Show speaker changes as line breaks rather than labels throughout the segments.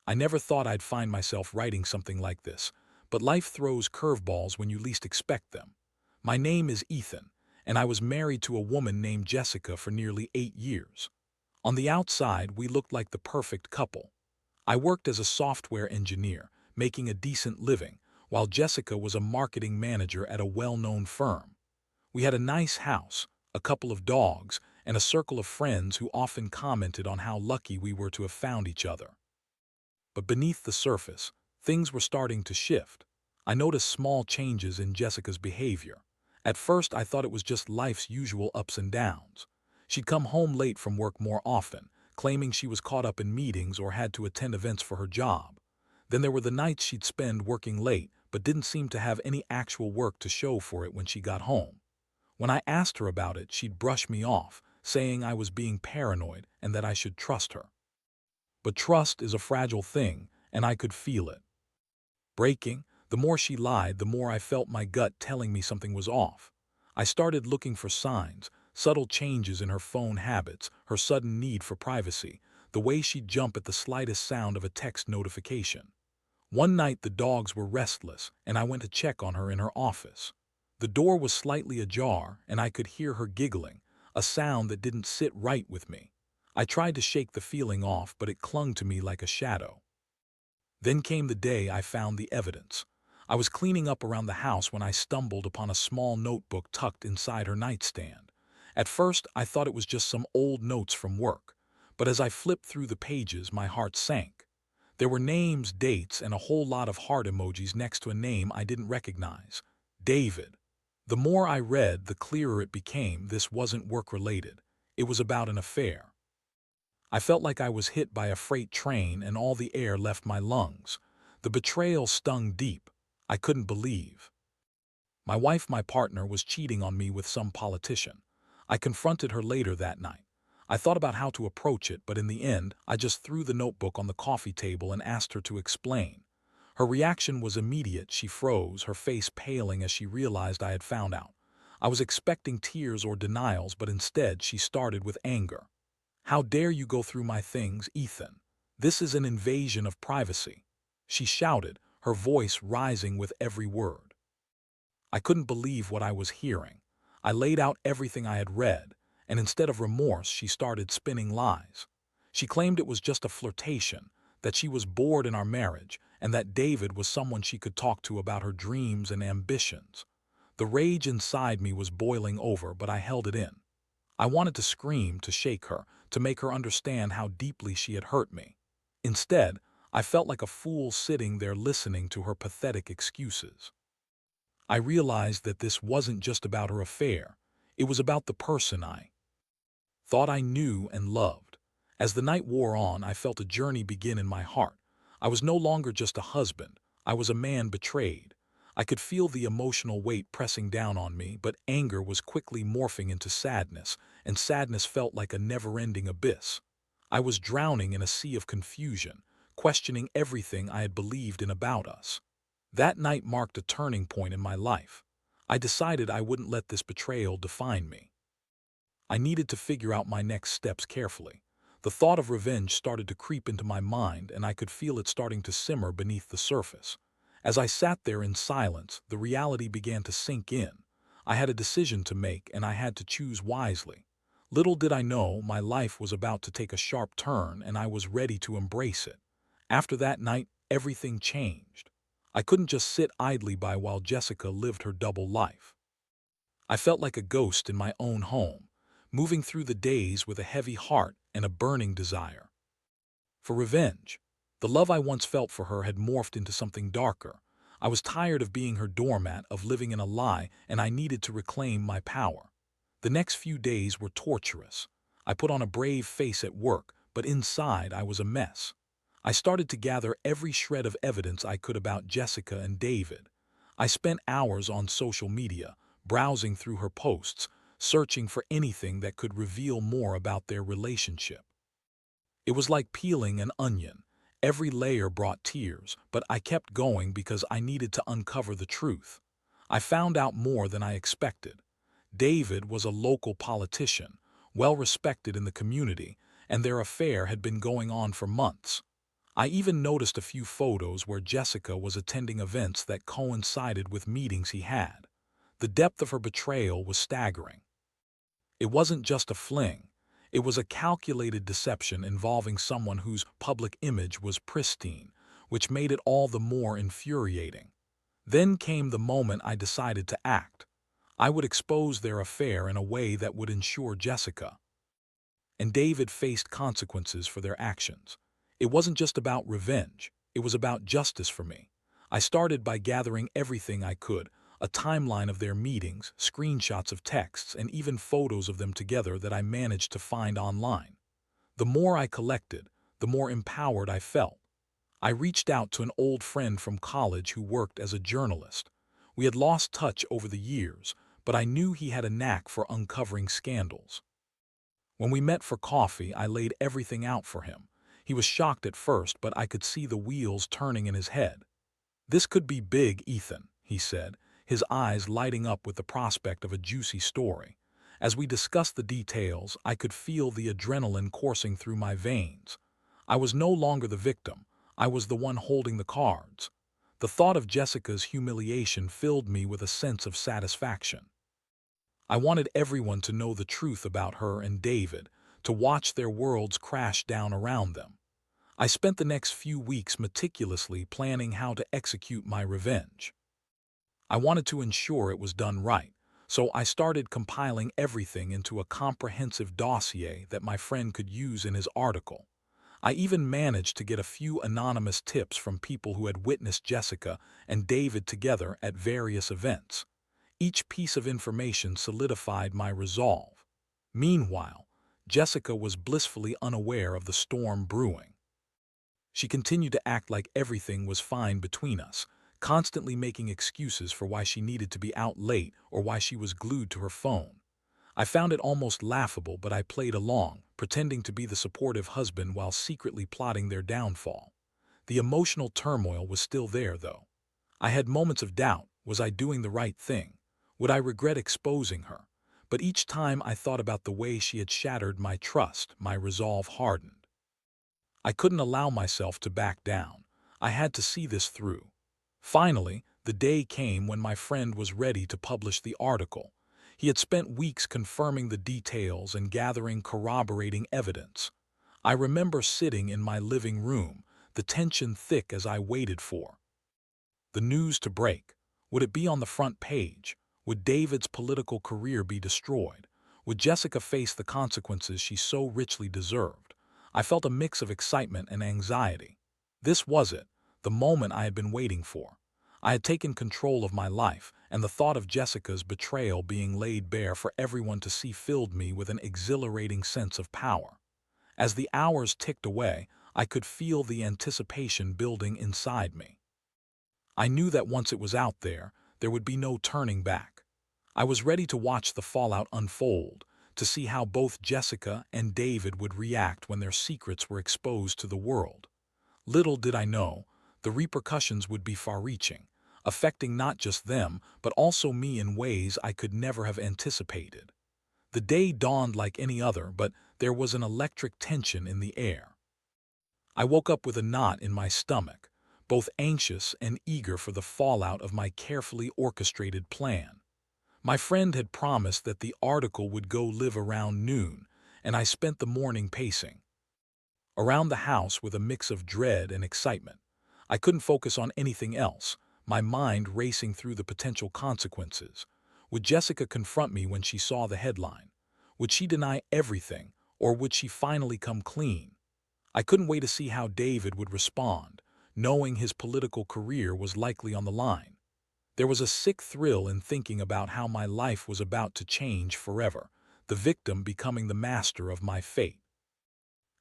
I never thought I'd find myself writing something like this, but life throws curveballs when you least expect them. My name is Ethan, and I was married to a woman named Jessica for nearly 8 years. On the outside, we looked like the perfect couple. I worked as a software engineer, making a decent living, while Jessica was a marketing manager at a well-known firm. We had a nice house, a couple of dogs, and a circle of friends who often commented on how lucky we were to have found each other. But beneath the surface, things were starting to shift. I noticed small changes in Jessica's behavior. At first, I thought it was just life's usual ups and downs. She'd come home late from work more often, claiming she was caught up in meetings or had to attend events for her job. Then there were the nights she'd spend working late, but didn't seem to have any actual work to show for it when she got home. When I asked her about it, she'd brush me off, saying I was being paranoid and that I should trust her. But trust is a fragile thing, and I could feel it breaking. The more she lied, the more I felt my gut telling me something was off. I started looking for signs, subtle changes in her phone habits, her sudden need for privacy, the way she'd jump at the slightest sound of a text notification. One night the dogs were restless, and I went to check on her in her office. The door was slightly ajar, and I could hear her giggling, a sound that didn't sit right with me. I tried to shake the feeling off, but it clung to me like a shadow. Then came the day I found the evidence. I was cleaning up around the house when I stumbled upon a small notebook tucked inside her nightstand. At first, I thought it was just some old notes from work, but as I flipped through the pages, my heart sank. There were names, dates, and a whole lot of heart emojis next to a name I didn't recognize: David. The more I read, the clearer it became this wasn't work-related. It was about an affair. I felt like I was hit by a freight train and all the air left my lungs. The betrayal stung deep. I couldn't believe. My wife, my partner, was cheating on me with some politician. I confronted her later that night. I thought about how to approach it, but in the end, I just threw the notebook on the coffee table and asked her to explain. Her reaction was immediate. She froze, her face paling as she realized I had found out. I was expecting tears or denials, but instead she started with anger. "How dare you go through my things, Ethan? This is an invasion of privacy," she shouted, her voice rising with every word. I couldn't believe what I was hearing. I laid out everything I had read, and instead of remorse, she started spinning lies. She claimed it was just a flirtation, that she was bored in our marriage, and that David was someone she could talk to about her dreams and ambitions. The rage inside me was boiling over, but I held it in. I wanted to scream, to shake her, to make her understand how deeply she had hurt me. Instead, I felt like a fool sitting there listening to her pathetic excuses. I realized that this wasn't just about her affair. It was about the person I thought I knew and loved. As the night wore on, I felt a journey begin in my heart. I was no longer just a husband. I was a man betrayed. I could feel the emotional weight pressing down on me, but anger was quickly morphing into sadness, and sadness felt like a never-ending abyss. I was drowning in a sea of confusion, questioning everything I had believed in about us. That night marked a turning point in my life. I decided I wouldn't let this betrayal define me. I needed to figure out my next steps carefully. The thought of revenge started to creep into my mind, and I could feel it starting to simmer beneath the surface. As I sat there in silence, the reality began to sink in. I had a decision to make, and I had to choose wisely. Little did I know, my life was about to take a sharp turn, and I was ready to embrace it. After that night, everything changed. I couldn't just sit idly by while Jessica lived her double life. I felt like a ghost in my own home, moving through the days with a heavy heart and a burning desire for revenge. The love I once felt for her had morphed into something darker. I was tired of being her doormat, of living in a lie, and I needed to reclaim my power. The next few days were torturous. I put on a brave face at work, but inside I was a mess. I started to gather every shred of evidence I could about Jessica and David. I spent hours on social media, browsing through her posts, searching for anything that could reveal more about their relationship. It was like peeling an onion. Every layer brought tears, but I kept going because I needed to uncover the truth. I found out more than I expected. David was a local politician, well respected in the community, and their affair had been going on for months. I even noticed a few photos where Jessica was attending events that coincided with meetings he had. The depth of her betrayal was staggering. It wasn't just a fling. It was a calculated deception involving someone whose public image was pristine, which made it all the more infuriating. Then came the moment I decided to act. I would expose their affair in a way that would ensure Jessica and David faced consequences for their actions. It wasn't just about revenge, it was about justice for me. I started by gathering everything I could, a timeline of their meetings, screenshots of texts, and even photos of them together that I managed to find online. The more I collected, the more empowered I felt. I reached out to an old friend from college who worked as a journalist. We had lost touch over the years, but I knew he had a knack for uncovering scandals. When we met for coffee, I laid everything out for him. He was shocked at first, but I could see the wheels turning in his head. "This could be big, Ethan," he said, his eyes lighting up with the prospect of a juicy story. As we discussed the details, I could feel the adrenaline coursing through my veins. I was no longer the victim. I was the one holding the cards. The thought of Jessica's humiliation filled me with a sense of satisfaction. I wanted everyone to know the truth about her and David, to watch their worlds crash down around them. I spent the next few weeks meticulously planning how to execute my revenge. I wanted to ensure it was done right, so I started compiling everything into a comprehensive dossier that my friend could use in his article. I even managed to get a few anonymous tips from people who had witnessed Jessica and David together at various events. Each piece of information solidified my resolve. Meanwhile, Jessica was blissfully unaware of the storm brewing. She continued to act like everything was fine between us, constantly making excuses for why she needed to be out late or why she was glued to her phone. I found it almost laughable, but I played along, pretending to be the supportive husband while secretly plotting their downfall. The emotional turmoil was still there, though. I had moments of doubt. Was I doing the right thing? Would I regret exposing her? But each time I thought about the way she had shattered my trust, my resolve hardened. I couldn't allow myself to back down. I had to see this through. Finally, the day came when my friend was ready to publish the article. He had spent weeks confirming the details and gathering corroborating evidence. I remember sitting in my living room, the tension thick as I waited for the news to break. Would it be on the front page? Would David's political career be destroyed? Would Jessica face the consequences she so richly deserved? I felt a mix of excitement and anxiety. This was it, the moment I had been waiting for. I had taken control of my life, and the thought of Jessica's betrayal being laid bare for everyone to see filled me with an exhilarating sense of power. As the hours ticked away, I could feel the anticipation building inside me. I knew that once it was out there would be no turning back. I was ready to watch the fallout unfold, to see how both Jessica and David would react when their secrets were exposed to the world. Little did I know, the repercussions would be far-reaching, affecting not just them, but also me in ways I could never have anticipated. The day dawned like any other, but there was an electric tension in the air. I woke up with a knot in my stomach, both anxious and eager for the fallout of my carefully orchestrated plan. My friend had promised that the article would go live around noon, and I spent the morning pacing around the house with a mix of dread and excitement. I couldn't focus on anything else, my mind racing through the potential consequences. Would Jessica confront me when she saw the headline? Would she deny everything, or would she finally come clean? I couldn't wait to see how David would respond, knowing his political career was likely on the line. There was a sick thrill in thinking about how my life was about to change forever, the victim becoming the master of my fate.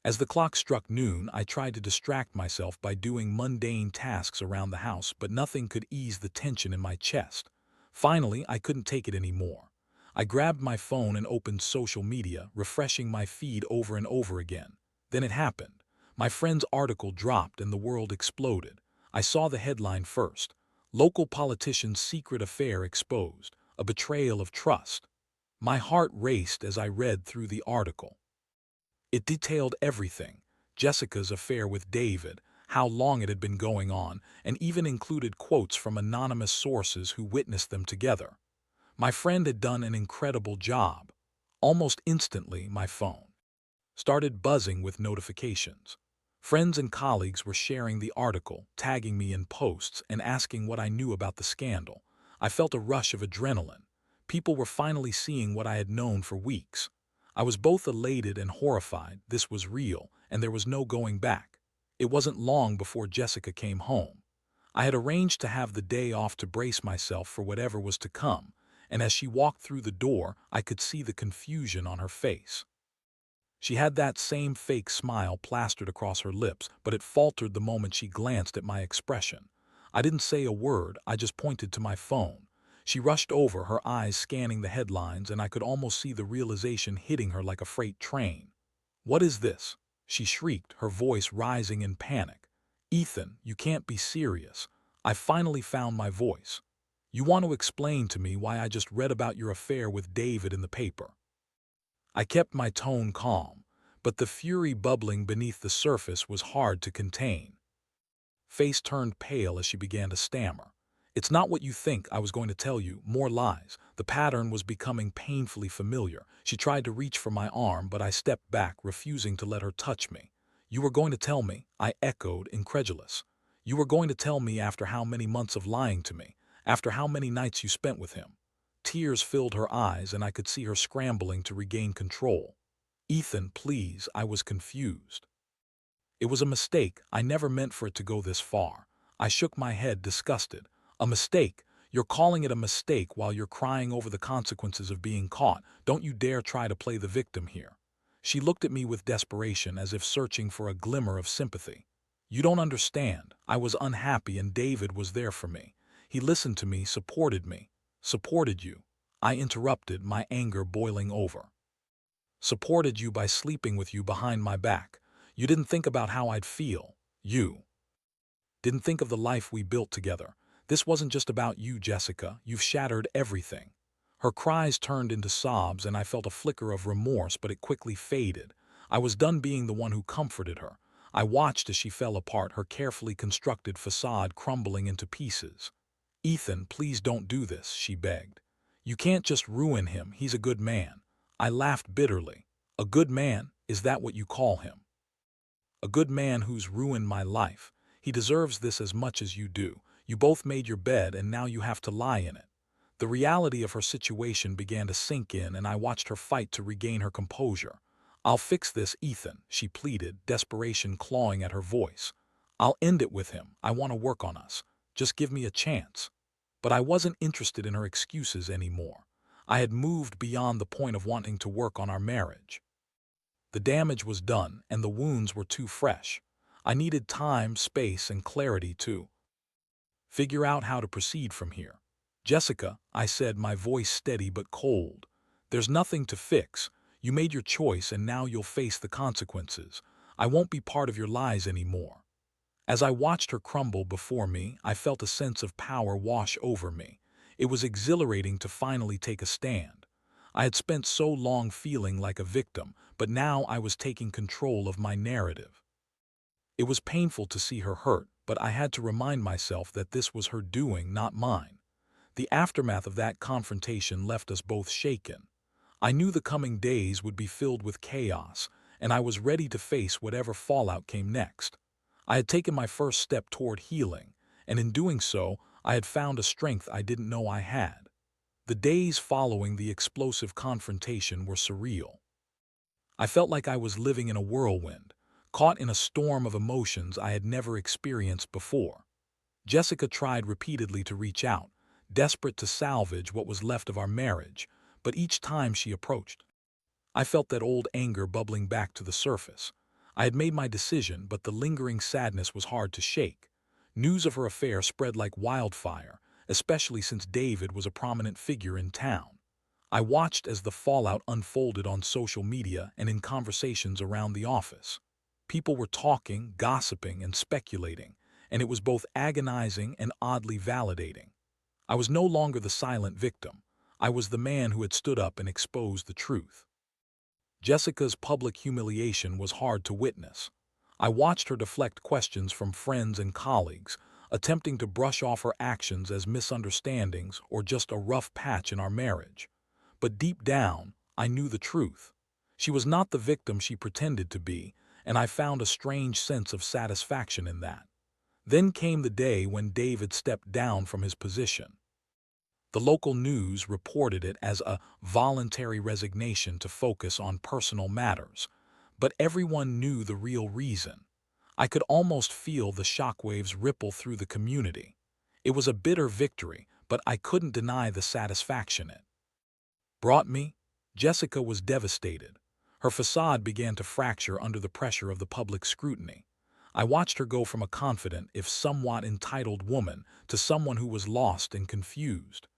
As the clock struck noon, I tried to distract myself by doing mundane tasks around the house, but nothing could ease the tension in my chest. Finally, I couldn't take it anymore. I grabbed my phone and opened social media, refreshing my feed over and over again. Then it happened. My friend's article dropped and the world exploded. I saw the headline first. Local politician's secret affair exposed, a betrayal of trust. My heart raced as I read through the article. It detailed everything: Jessica's affair with David, how long it had been going on, and even included quotes from anonymous sources who witnessed them together. My friend had done an incredible job. Almost instantly, my phone started buzzing with notifications. Friends and colleagues were sharing the article, tagging me in posts, and asking what I knew about the scandal. I felt a rush of adrenaline. People were finally seeing what I had known for weeks. I was both elated and horrified. This was real, and there was no going back. It wasn't long before Jessica came home. I had arranged to have the day off to brace myself for whatever was to come, and as she walked through the door, I could see the confusion on her face. She had that same fake smile plastered across her lips, but it faltered the moment she glanced at my expression. I didn't say a word, I just pointed to my phone. She rushed over, her eyes scanning the headlines, and I could almost see the realization hitting her like a freight train. "What is this?" she shrieked, her voice rising in panic. "Ethan, you can't be serious." I finally found my voice. "You want to explain to me why I just read about your affair with David in the paper?" I kept my tone calm, but the fury bubbling beneath the surface was hard to contain. Face turned pale as she began to stammer. "It's not what you think. I was going to tell you. More lies." The pattern was becoming painfully familiar. She tried to reach for my arm, but I stepped back, refusing to let her touch me. "You were going to tell me," I echoed, incredulous. "You were going to tell me after how many months of lying to me, after how many nights you spent with him?" Tears filled her eyes, and I could see her scrambling to regain control. "Ethan, please," I was confused. "It was a mistake. I never meant for it to go this far." I shook my head, disgusted. "A mistake? You're calling it a mistake while you're crying over the consequences of being caught. Don't you dare try to play the victim here." She looked at me with desperation, as if searching for a glimmer of sympathy. "You don't understand. I was unhappy and David was there for me. He listened to me, supported me." "Supported you?" I interrupted, my anger boiling over. "Supported you by sleeping with you behind my back. You didn't think about how I'd feel. You didn't think of the life we built together. This wasn't just about you, Jessica. You've shattered everything." Her cries turned into sobs, and I felt a flicker of remorse, but it quickly faded. I was done being the one who comforted her. I watched as she fell apart, her carefully constructed facade crumbling into pieces. "Ethan, please don't do this," she begged. "You can't just ruin him. He's a good man." I laughed bitterly. "A good man? Is that what you call him? A good man who's ruined my life? He deserves this as much as you do. You both made your bed and now you have to lie in it." The reality of her situation began to sink in, and I watched her fight to regain her composure. "I'll fix this, Ethan," she pleaded, desperation clawing at her voice. "I'll end it with him. I want to work on us. Just give me a chance." But I wasn't interested in her excuses anymore. I had moved beyond the point of wanting to work on our marriage. The damage was done, and the wounds were too fresh. I needed time, space, and clarity to figure out how to proceed from here. "Jessica," I said, my voice steady but cold, "there's nothing to fix. You made your choice, and now you'll face the consequences. I won't be part of your lies anymore." As I watched her crumble before me, I felt a sense of power wash over me. It was exhilarating to finally take a stand. I had spent so long feeling like a victim, but now I was taking control of my narrative. It was painful to see her hurt, but I had to remind myself that this was her doing, not mine. The aftermath of that confrontation left us both shaken. I knew the coming days would be filled with chaos, and I was ready to face whatever fallout came next. I had taken my first step toward healing, and in doing so, I had found a strength I didn't know I had. The days following the explosive confrontation were surreal. I felt like I was living in a whirlwind, caught in a storm of emotions I had never experienced before. Jessica tried repeatedly to reach out, desperate to salvage what was left of our marriage, but each time she approached, I felt that old anger bubbling back to the surface. I had made my decision, but the lingering sadness was hard to shake. News of her affair spread like wildfire, especially since David was a prominent figure in town. I watched as the fallout unfolded on social media and in conversations around the office. People were talking, gossiping, and speculating, and it was both agonizing and oddly validating. I was no longer the silent victim. I was the man who had stood up and exposed the truth. Jessica's public humiliation was hard to witness. I watched her deflect questions from friends and colleagues, attempting to brush off her actions as misunderstandings or just a rough patch in our marriage. But deep down, I knew the truth. She was not the victim she pretended to be, and I found a strange sense of satisfaction in that. Then came the day when David stepped down from his position. The local news reported it as a voluntary resignation to focus on personal matters, but everyone knew the real reason. I could almost feel the shockwaves ripple through the community. It was a bitter victory, but I couldn't deny the satisfaction it brought me. Jessica was devastated. Her facade began to fracture under the pressure of the public scrutiny. I watched her go from a confident, if somewhat entitled woman to someone who was lost and confused.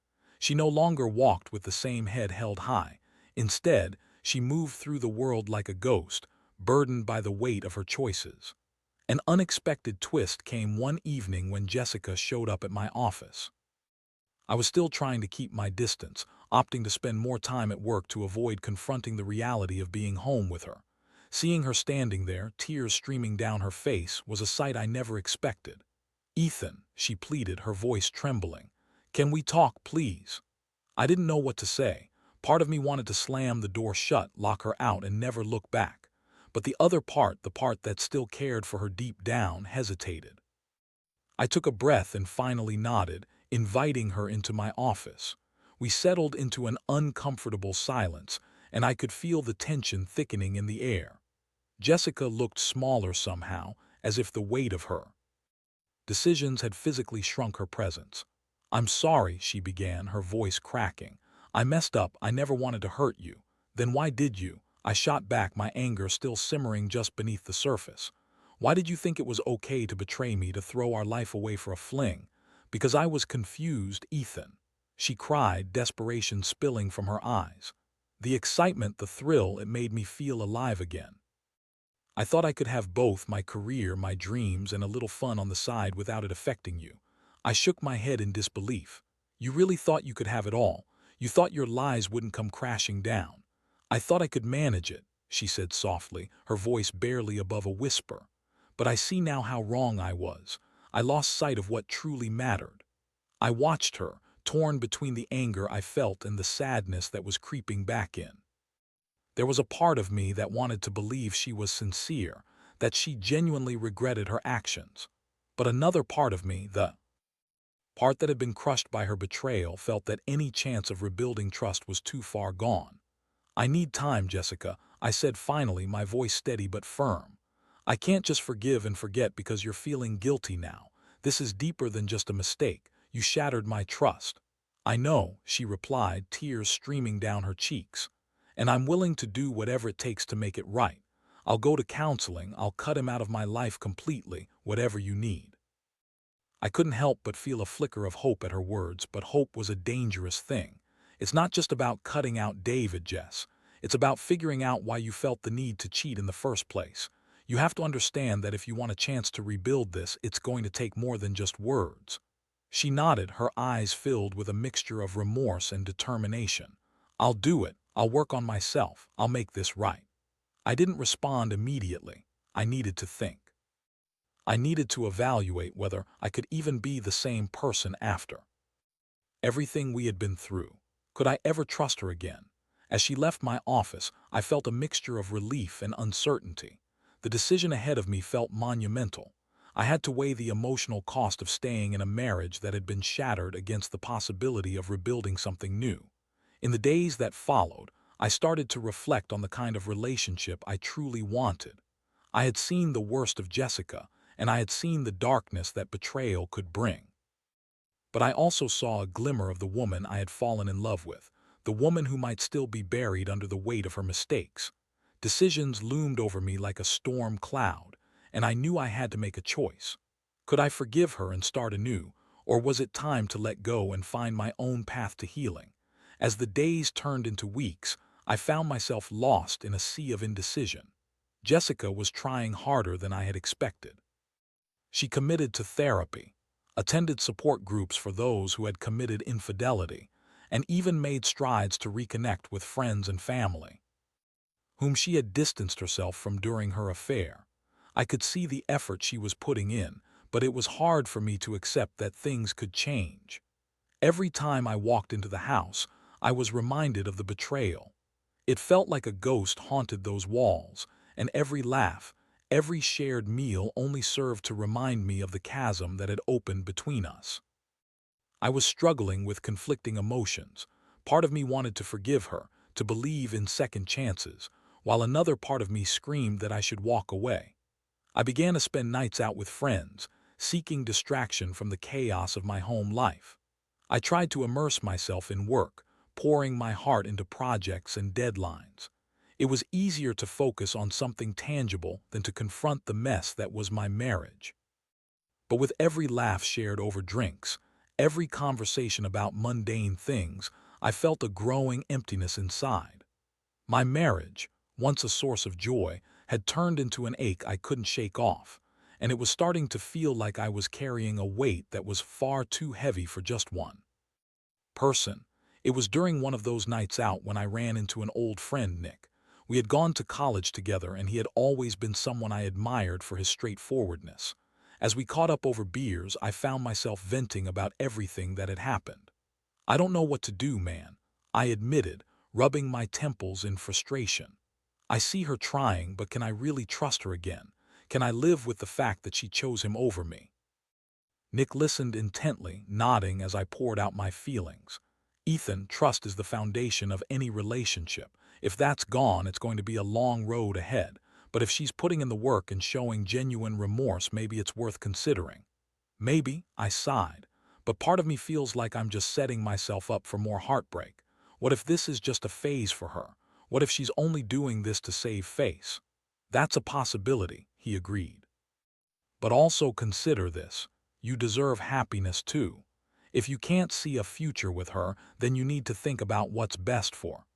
She no longer walked with the same head held high. Instead, she moved through the world like a ghost, burdened by the weight of her choices. An unexpected twist came one evening when Jessica showed up at my office. I was still trying to keep my distance, opting to spend more time at work to avoid confronting the reality of being home with her. Seeing her standing there, tears streaming down her face, was a sight I never expected. "Ethan," she pleaded, her voice trembling. "Can we talk, please?" I didn't know what to say. Part of me wanted to slam the door shut, lock her out, and never look back. But the other part, the part that still cared for her deep down, hesitated. I took a breath and finally nodded, inviting her into my office. We settled into an uncomfortable silence, and I could feel the tension thickening in the air. Jessica looked smaller somehow, as if the weight of her decisions had physically shrunk her presence. "I'm sorry," she began, her voice cracking. "I messed up. I never wanted to hurt you." "Then why did you?" I shot back, my anger still simmering just beneath the surface. "Why did you think it was okay to betray me, to throw our life away for a fling?" "Because I was confused, Ethan." She cried, desperation spilling from her eyes. The excitement, the thrill, it made me feel alive again. "I thought I could have both, my career, my dreams, and a little fun on the side without it affecting you." I shook my head in disbelief. "You really thought you could have it all? You thought your lies wouldn't come crashing down?" "I thought I could manage it," she said softly, her voice barely above a whisper. "But I see now how wrong I was. I lost sight of what truly mattered." I watched her, torn between the anger I felt and the sadness that was creeping back in. There was a part of me that wanted to believe she was sincere, that she genuinely regretted her actions. But another part of me, the part that had been crushed by her betrayal, felt that any chance of rebuilding trust was too far gone. "I need time, Jessica," I said finally, my voice steady but firm. "I can't just forgive and forget because you're feeling guilty now. This is deeper than just a mistake. You shattered my trust." "I know," she replied, tears streaming down her cheeks. "And I'm willing to do whatever it takes to make it right. I'll go to counseling, I'll cut him out of my life completely, whatever you need." I couldn't help but feel a flicker of hope at her words, but hope was a dangerous thing. It's not just about cutting out David, Jess. It's about figuring out why you felt the need to cheat in the first place. You have to understand that if you want a chance to rebuild this, it's going to take more than just words. She nodded, her eyes filled with a mixture of remorse and determination. "I'll do it. I'll work on myself. I'll make this right." I didn't respond immediately. I needed to think. I needed to evaluate whether I could even be the same person after everything we had been through. Could I ever trust her again? As she left my office, I felt a mixture of relief and uncertainty. The decision ahead of me felt monumental. I had to weigh the emotional cost of staying in a marriage that had been shattered against the possibility of rebuilding something new. In the days that followed, I started to reflect on the kind of relationship I truly wanted. I had seen the worst of Jessica, and I had seen the darkness that betrayal could bring. But I also saw a glimmer of the woman I had fallen in love with, the woman who might still be buried under the weight of her mistakes. Decisions loomed over me like a storm cloud, and I knew I had to make a choice. Could I forgive her and start anew, or was it time to let go and find my own path to healing? As the days turned into weeks, I found myself lost in a sea of indecision. Jessica was trying harder than I had expected. She committed to therapy, attended support groups for those who had committed infidelity, and even made strides to reconnect with friends and family whom she had distanced herself from during her affair. I could see the effort she was putting in, but it was hard for me to accept that things could change. Every time I walked into the house, I was reminded of the betrayal. It felt like a ghost haunted those walls, and every laugh, every shared meal only served to remind me of the chasm that had opened between us. I was struggling with conflicting emotions. Part of me wanted to forgive her, to believe in second chances, while another part of me screamed that I should walk away. I began to spend nights out with friends, seeking distraction from the chaos of my home life. I tried to immerse myself in work, pouring my heart into projects and deadlines. It was easier to focus on something tangible than to confront the mess that was my marriage. But with every laugh shared over drinks, every conversation about mundane things, I felt a growing emptiness inside. My marriage, once a source of joy, had turned into an ache I couldn't shake off, and it was starting to feel like I was carrying a weight that was far too heavy for just one person. It was during one of those nights out when I ran into an old friend, Nick. We had gone to college together, and he had always been someone I admired for his straightforwardness. As we caught up over beers, I found myself venting about everything that had happened. "I don't know what to do, man," I admitted, rubbing my temples in frustration. "I see her trying, but can I really trust her again? Can I live with the fact that she chose him over me?" Nick listened intently, nodding as I poured out my feelings. "Ethan, trust is the foundation of any relationship. If that's gone, it's going to be a long road ahead. But if she's putting in the work and showing genuine remorse, maybe it's worth considering." "Maybe," I sighed. "But part of me feels like I'm just setting myself up for more heartbreak. What if this is just a phase for her? What if she's only doing this to save face?" "That's a possibility," he agreed. "But also consider this. You deserve happiness too. If you can't see a future with her, then you need to think about what's best for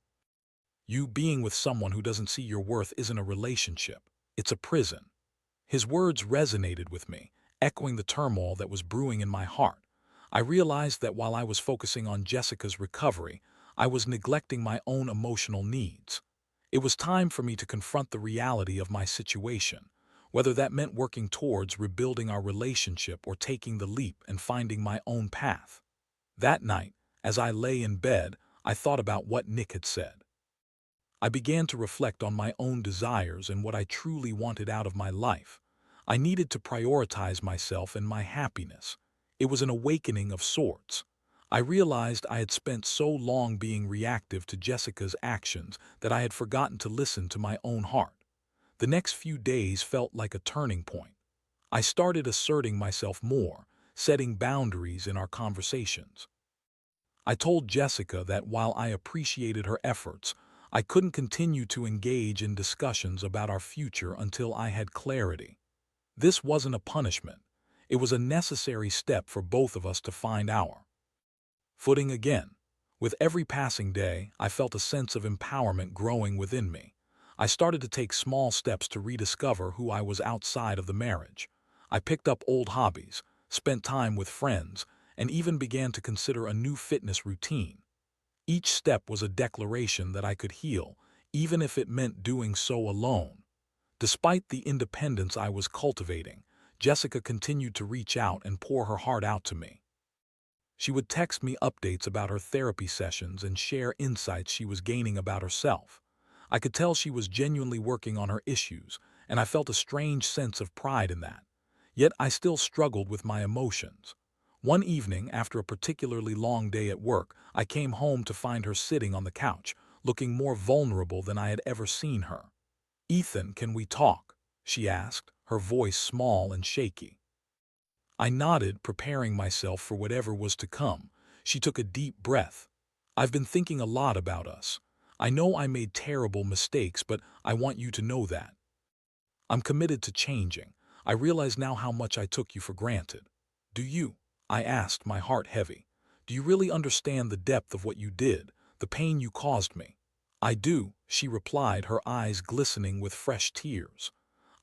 you. Being with someone who doesn't see your worth isn't a relationship. It's a prison." His words resonated with me, echoing the turmoil that was brewing in my heart. I realized that while I was focusing on Jessica's recovery, I was neglecting my own emotional needs. It was time for me to confront the reality of my situation, whether that meant working towards rebuilding our relationship or taking the leap and finding my own path. That night, as I lay in bed, I thought about what Nick had said. I began to reflect on my own desires and what I truly wanted out of my life. I needed to prioritize myself and my happiness. It was an awakening of sorts. I realized I had spent so long being reactive to Jessica's actions that I had forgotten to listen to my own heart. The next few days felt like a turning point. I started asserting myself more, setting boundaries in our conversations. I told Jessica that while I appreciated her efforts, I couldn't continue to engage in discussions about our future until I had clarity. This wasn't a punishment. It was a necessary step for both of us to find our footing again. With every passing day, I felt a sense of empowerment growing within me. I started to take small steps to rediscover who I was outside of the marriage. I picked up old hobbies, spent time with friends, and even began to consider a new fitness routine. Each step was a declaration that I could heal, even if it meant doing so alone. Despite the independence I was cultivating, Jessica continued to reach out and pour her heart out to me. She would text me updates about her therapy sessions and share insights she was gaining about herself. I could tell she was genuinely working on her issues, and I felt a strange sense of pride in that. Yet I still struggled with my emotions. One evening, after a particularly long day at work, I came home to find her sitting on the couch, looking more vulnerable than I had ever seen her. "Ethan, can we talk?" she asked, her voice small and shaky. I nodded, preparing myself for whatever was to come. She took a deep breath. "I've been thinking a lot about us. I know I made terrible mistakes, but I want you to know that I'm committed to changing. I realize now how much I took you for granted." "Do you?" I asked, my heart heavy. "Do you really understand the depth of what you did, the pain you caused me?" "I do," she replied, her eyes glistening with fresh tears.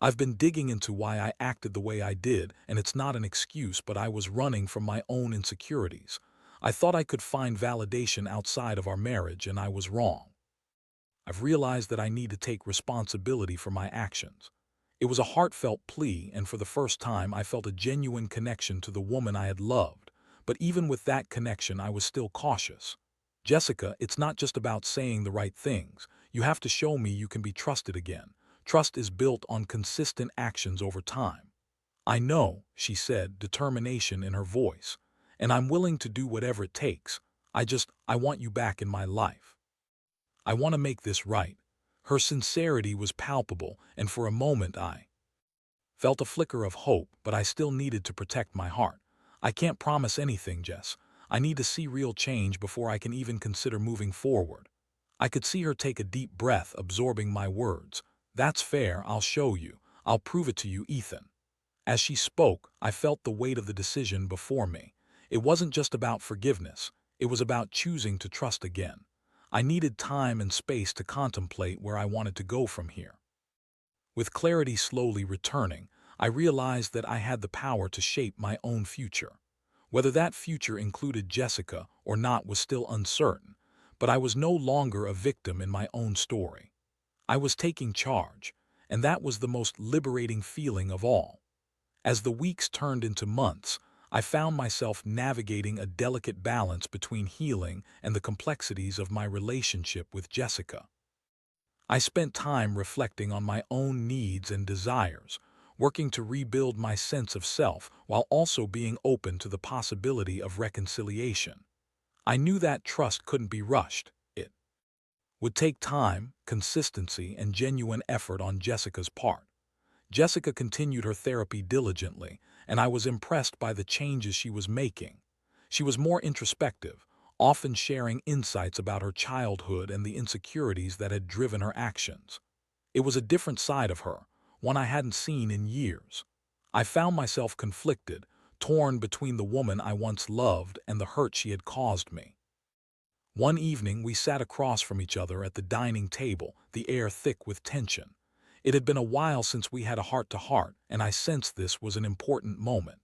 "I've been digging into why I acted the way I did, and it's not an excuse, but I was running from my own insecurities. I thought I could find validation outside of our marriage, and I was wrong. I've realized that I need to take responsibility for my actions. It was a heartfelt plea, and for the first time I felt a genuine connection to the woman I had loved. But even with that connection, I was still cautious. Jessica, it's not just about saying the right things. You have to show me you can be trusted again. Trust is built on consistent actions over time. I know, she said, determination in her voice. And I'm willing to do whatever it takes. I want you back in my life. I want to make this right. Her sincerity was palpable, and for a moment I felt a flicker of hope, but I still needed to protect my heart. I can't promise anything, Jess. I need to see real change before I can even consider moving forward. I could see her take a deep breath, absorbing my words. That's fair, I'll show you. I'll prove it to you, Ethan. As she spoke, I felt the weight of the decision before me. It wasn't just about forgiveness. It was about choosing to trust again. I needed time and space to contemplate where I wanted to go from here. With clarity slowly returning, I realized that I had the power to shape my own future. Whether that future included Jessica or not was still uncertain, but I was no longer a victim in my own story. I was taking charge, and that was the most liberating feeling of all. As the weeks turned into months, I found myself navigating a delicate balance between healing and the complexities of my relationship with Jessica. I spent time reflecting on my own needs and desires, working to rebuild my sense of self while also being open to the possibility of reconciliation. I knew that trust couldn't be rushed. It would take time, consistency, and genuine effort on Jessica's part. Jessica continued her therapy diligently, and I was impressed by the changes she was making. She was more introspective, often sharing insights about her childhood and the insecurities that had driven her actions. It was a different side of her, one I hadn't seen in years. I found myself conflicted, torn between the woman I once loved and the hurt she had caused me. One evening we sat across from each other at the dining table, the air thick with tension. It had been a while since we had a heart-to-heart, and I sensed this was an important moment.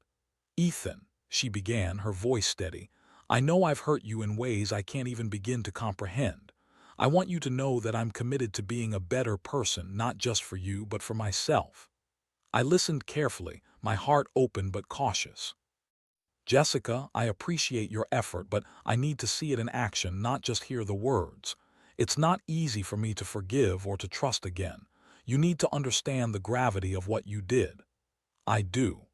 "Ethan," she began, her voice steady, "I know I've hurt you in ways I can't even begin to comprehend. I want you to know that I'm committed to being a better person, not just for you, but for myself." I listened carefully, my heart open but cautious. "Jessica, I appreciate your effort, but I need to see it in action, not just hear the words. It's not easy for me to forgive or to trust again. You need to understand the gravity of what you did." "I do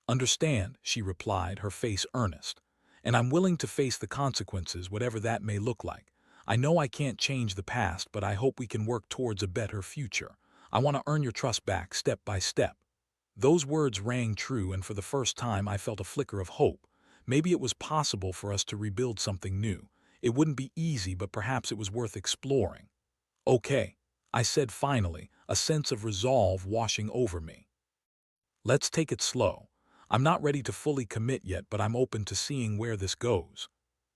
understand," she replied, her face earnest. "And I'm willing to face the consequences, whatever that may look like. I know I can't change the past, but I hope we can work towards a better future. I want to earn your trust back, step by step." Those words rang true, and for the first time I felt a flicker of hope. Maybe it was possible for us to rebuild something new. It wouldn't be easy, but perhaps it was worth exploring. "Okay," I said finally, a sense of resolve washing over me. "Let's take it slow. I'm not ready to fully commit yet, but I'm open to seeing where this goes."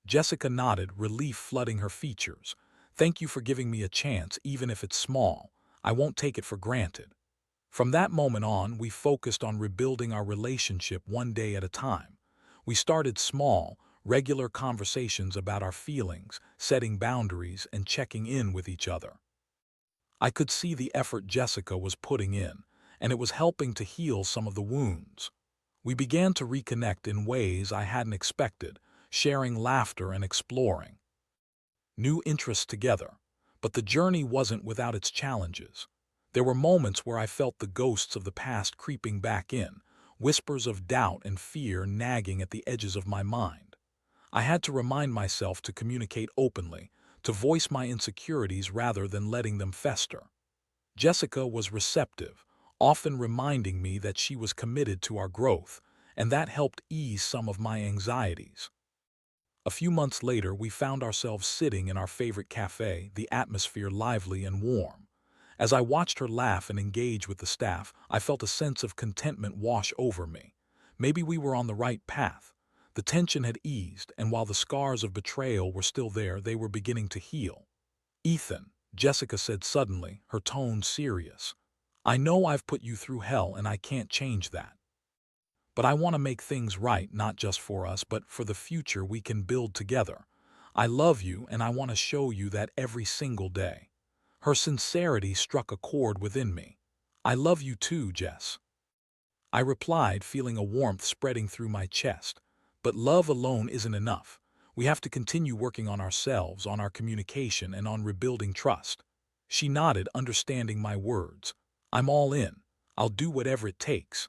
Jessica nodded, relief flooding her features. "Thank you for giving me a chance, even if it's small. I won't take it for granted." From that moment on, we focused on rebuilding our relationship one day at a time. We started small, regular conversations about our feelings, setting boundaries, and checking in with each other. I could see the effort Jessica was putting in, and it was helping to heal some of the wounds. We began to reconnect in ways I hadn't expected, sharing laughter and exploring new interests together. But the journey wasn't without its challenges. There were moments where I felt the ghosts of the past creeping back in, whispers of doubt and fear nagging at the edges of my mind. I had to remind myself to communicate openly, to voice my insecurities rather than letting them fester. Jessica was receptive, often reminding me that she was committed to our growth, and that helped ease some of my anxieties. A few months later, we found ourselves sitting in our favorite cafe, the atmosphere lively and warm. As I watched her laugh and engage with the staff, I felt a sense of contentment wash over me. Maybe we were on the right path. The tension had eased, and while the scars of betrayal were still there, they were beginning to heal. "Ethan," Jessica said suddenly, her tone serious, "I know I've put you through hell and I can't change that. But I want to make things right, not just for us, but for the future we can build together. I love you and I want to show you that every single day." Her sincerity struck a chord within me. I love you too, Jess. I replied, feeling a warmth spreading through my chest. But love alone isn't enough. We have to continue working on ourselves, on our communication, and on rebuilding trust. She nodded, understanding my words. I'm all in. I'll do whatever it takes.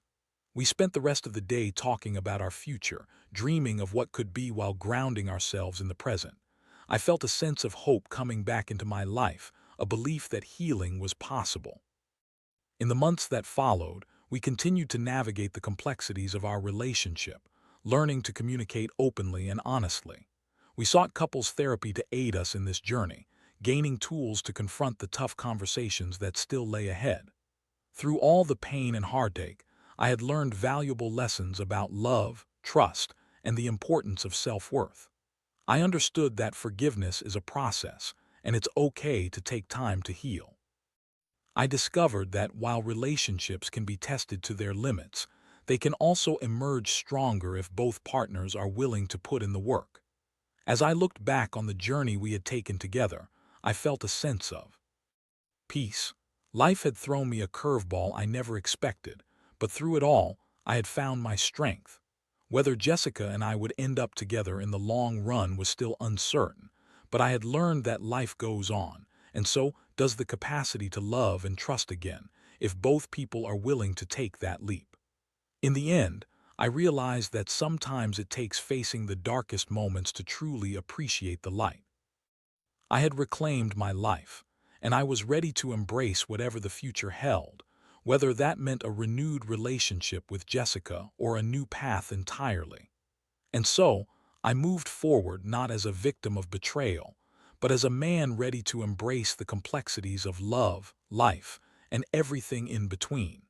We spent the rest of the day talking about our future, dreaming of what could be while grounding ourselves in the present. I felt a sense of hope coming back into my life, a belief that healing was possible. In the months that followed, we continued to navigate the complexities of our relationship, learning to communicate openly and honestly. We sought couples therapy to aid us in this journey, gaining tools to confront the tough conversations that still lay ahead. Through all the pain and heartache, I had learned valuable lessons about love, trust, and the importance of self-worth. I understood that forgiveness is a process, and it's okay to take time to heal. I discovered that while relationships can be tested to their limits, they can also emerge stronger if both partners are willing to put in the work. As I looked back on the journey we had taken together, I felt a sense of peace. Life had thrown me a curveball I never expected, but through it all, I had found my strength. Whether Jessica and I would end up together in the long run was still uncertain, but I had learned that life goes on, and so does the capacity to love and trust again, if both people are willing to take that leap. In the end, I realized that sometimes it takes facing the darkest moments to truly appreciate the light. I had reclaimed my life, and I was ready to embrace whatever the future held, whether that meant a renewed relationship with Jessica or a new path entirely. And so, I moved forward not as a victim of betrayal, but as a man ready to embrace the complexities of love, life, and everything in between.